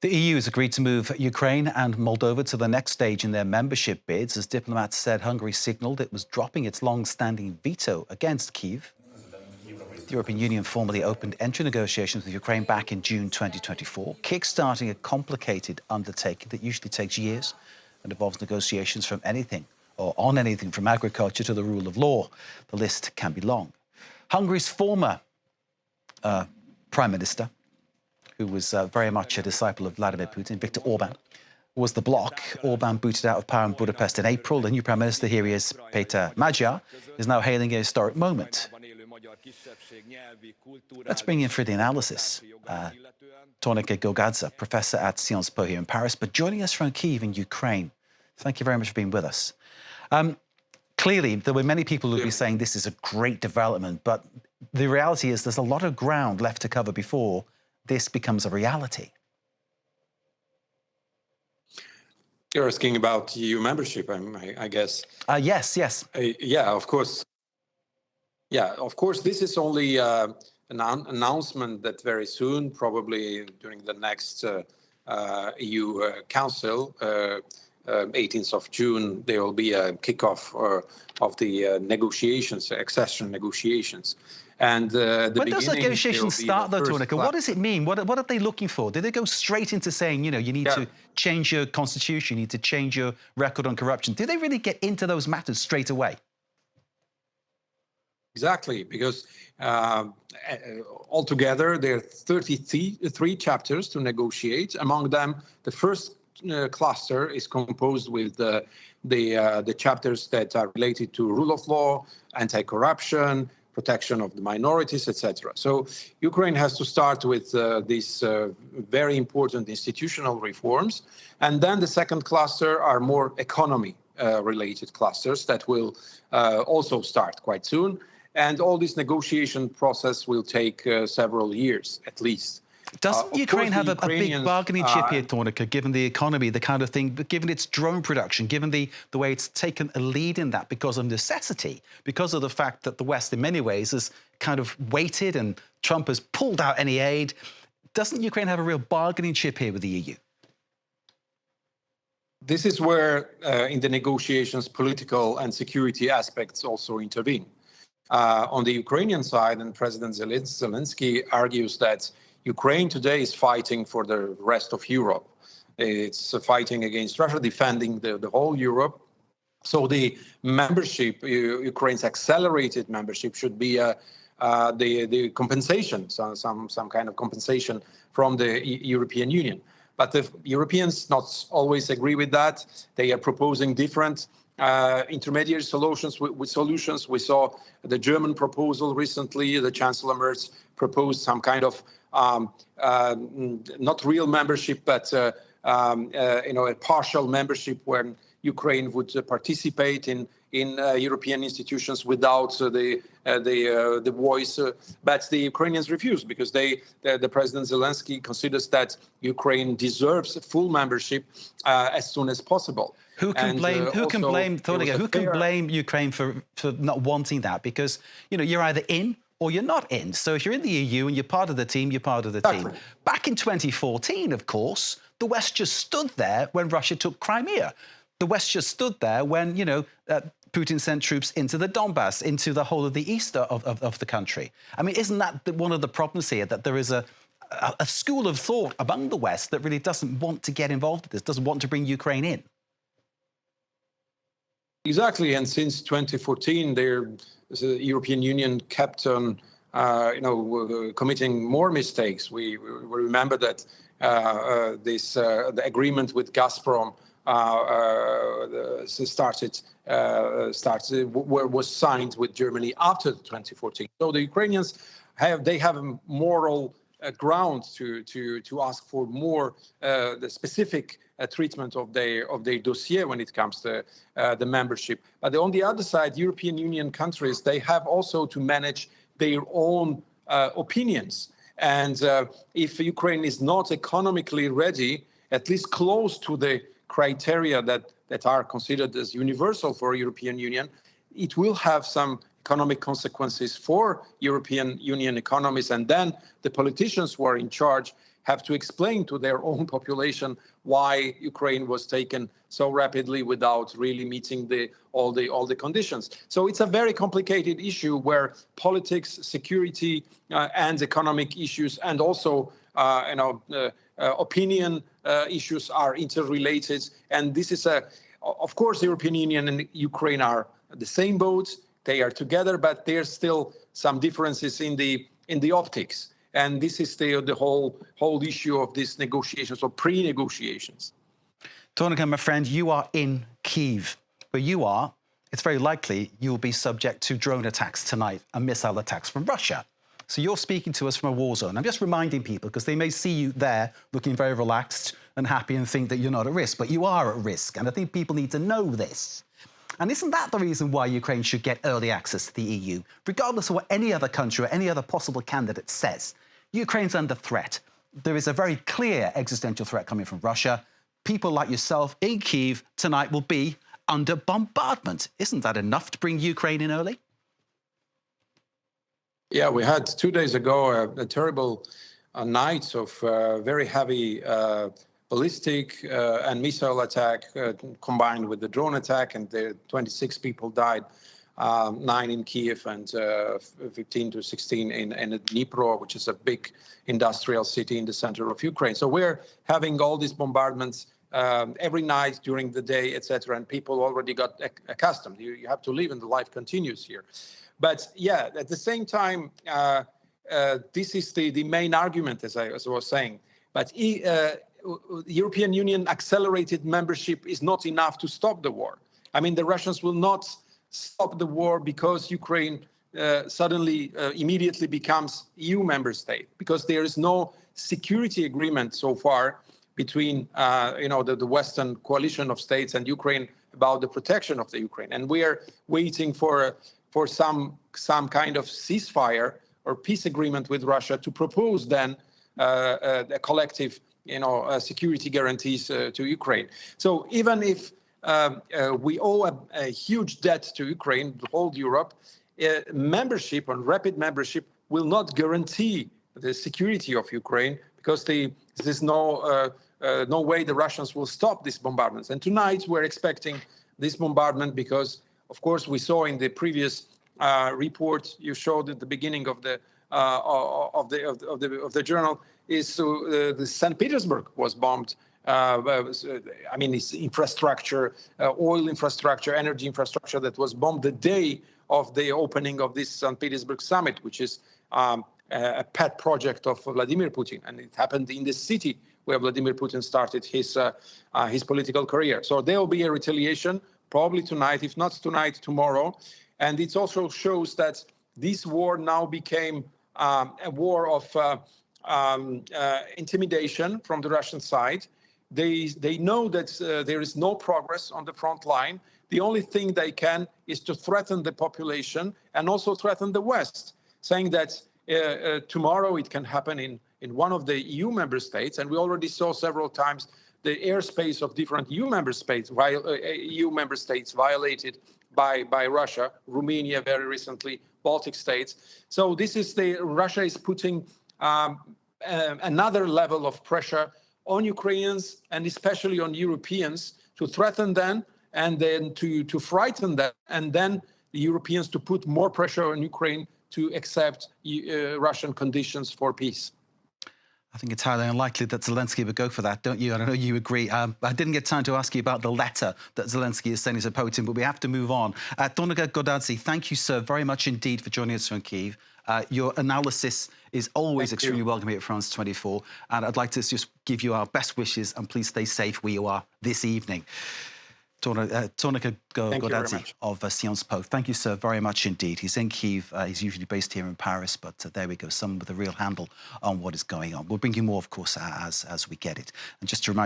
The EU has agreed to move Ukraine and Moldova to the next stage in their membership bids. As diplomats said, Hungary signalled it was dropping its long-standing veto against Kyiv. The European Union formally opened entry negotiations with Ukraine back in June 2024, kick-starting a complicated undertaking that usually takes years and involves negotiations from anything or on anything from agriculture to the rule of law. The list can be long. Hungary's former Prime Minister, who was very much a disciple of Vladimir Putin, Viktor Orban, was the bloc. Orban booted out of power in Budapest in April. The new Prime Minister, here he is, Péter Magyar, is now hailing a historic moment. Let's bring in for the analysis Tornike Gorgadze, professor at SciencesPo here in Paris, but joining us from Kyiv in Ukraine. Thank you very much for being with us. Clearly, there were many people who would be saying this is a great development, but the reality is there's a lot of ground left to cover before this becomes a reality. You're asking about EU membership, I guess. Yes. Yeah, of course. Yeah, of course, this is only an announcement that very soon, probably during the next EU Council, 18th of June, there will be a kickoff of the negotiations, accession negotiations. And when those negotiations start, though, Tornike, what does it mean? What are they looking for? Did they go straight into saying, you know, you need to change your constitution, you need to change your record on corruption? Did they really get into those matters straight away? Exactly, because altogether there are 33 chapters to negotiate. Among them, the first cluster is composed with the chapters that are related to rule of law, anti-corruption, protection of the minorities, etc. So Ukraine has to start with these very important institutional reforms. And then the second cluster are more economy-related clusters that will also start quite soon. And all this negotiation process will take several years, at least. Doesn't Ukraine have a big bargaining chip here, Tornike, given the economy, the kind of thing, but given its drone production, given the way it's taken a lead in that because of necessity, because of the fact that the West, in many ways, has kind of waited and Trump has pulled out any aid? Doesn't Ukraine have a real bargaining chip here with the EU? This is where, in the negotiations, political and security aspects also intervene. On the Ukrainian side, and President Zelensky argues that Ukraine today is fighting for the rest of Europe. It's fighting against Russia, defending the whole Europe. So the membership, Ukraine's accelerated membership, should be the compensation, some kind of compensation from the European Union. But the Europeans not always agree with that. They are proposing different intermediate solutions. We saw the German proposal recently. The Chancellor Merz proposed some kind of not real membership, but a partial membership when Ukraine would participate in European institutions without the voice. But the Ukrainians refuse because the President Zelensky considers that Ukraine deserves full membership as soon as possible. Who can blame Ukraine for not wanting that? Because, you know, you're either in or you're not in. So if you're in the EU and you're part of the team, you're part of the team. Back in 2014, of course, the West just stood there when Russia took Crimea. The West just stood there when, you know, Putin sent troops into the Donbass, into the whole of the east of the country. I mean, isn't that one of the problems here, that there is a school of thought among the West that really doesn't want to get involved with this, doesn't want to bring Ukraine in? Exactly, and since 2014, the European Union kept on, committing more mistakes. We remember that the agreement with Gazprom was signed with Germany after 2014. So the Ukrainians have a moral ground to ask for more the specific treatment of their dossier when it comes to the membership. But on the other side, European Union countries, they have also to manage their own opinions. And if Ukraine is not economically ready, at least close to the criteria that are considered as universal for European Union, it will have some economic consequences for European Union economies. And then the politicians who are in charge have to explain to their own population why Ukraine was taken so rapidly without really meeting all the conditions. So it's a very complicated issue where politics, security, and economic issues, and also opinion issues are interrelated. And this is of course, the European Union and Ukraine are the same boat. They are together, but there's still some differences in the optics. And this is the whole issue of these negotiations or pre-negotiations. Tornike, my friend, you are in Kyiv. Where you are, it's very likely you will be subject to drone attacks tonight and missile attacks from Russia. So you're speaking to us from a war zone. I'm just reminding people, because they may see you there looking very relaxed and happy and think that you're not at risk, but you are at risk. And I think people need to know this. And isn't that the reason why Ukraine should get early access to the EU? Regardless of what any other country or any other possible candidate says, Ukraine's under threat. There is a very clear existential threat coming from Russia. People like yourself in Kyiv tonight will be under bombardment. Isn't that enough to bring Ukraine in early? Yeah, we had 2 days ago a terrible night of very heavy ballistic and missile attack combined with the drone attack, and 26 people died, 9 in Kyiv and 15 to 16 in Dnipro, which is a big industrial city in the center of Ukraine. So we're having all these bombardments every night during the day, etc. And people already got accustomed. You have to live and the life continues here. But yeah, at the same time, this is the main argument, as I was saying. But the European Union accelerated membership is not enough to stop the war. I mean, the Russians will not stop the war because Ukraine suddenly, immediately becomes EU member state, because there is no security agreement so far between, the Western coalition of states and Ukraine about the protection of the Ukraine. And we are waiting for some kind of ceasefire or peace agreement with Russia to propose then a collective, security guarantees to Ukraine. So even if we owe a huge debt to Ukraine, the whole Europe, membership and rapid membership will not guarantee the security of Ukraine, because there's no way the Russians will stop these bombardments. And tonight we're expecting this bombardment because, of course, we saw in the previous report you showed at the beginning of the journal is the St. Petersburg was bombed. I mean, it's infrastructure, oil infrastructure, energy infrastructure that was bombed the day of the opening of this St. Petersburg summit, which is a pet project of Vladimir Putin, and it happened in the city where Vladimir Putin started his political career. So there will be a retaliation, probably tonight, if not tonight, tomorrow. And it also shows that this war now became a war of intimidation from the Russian side. They know that there is no progress on the front line. The only thing they can is to threaten the population and also threaten the West, saying that tomorrow it can happen in one of the EU member states. And we already saw several times the airspace of different EU member states violated by Russia, Romania very recently, Baltic states. So this is Russia is putting another level of pressure on Ukrainians and especially on Europeans to threaten them and then to frighten them, and then the Europeans to put more pressure on Ukraine to accept Russian conditions for peace. I think it's highly unlikely that Zelensky would go for that, don't you? And I know you agree. I didn't get time to ask you about the letter that Zelensky is sending to Putin, but we have to move on. Tornike Gorgadze, thank you, sir, very much indeed for joining us from Kyiv. Your analysis is always extremely welcome here at France 24, and I'd like to just give you our best wishes, and please stay safe where you are this evening. Tornike Gorgadze of SciencesPo. Thank you, sir, very much indeed. He's in Kyiv. He's usually based here in Paris, but there we go, someone with a real handle on what is going on. We'll bring you more, of course, as we get it. And just to remind you,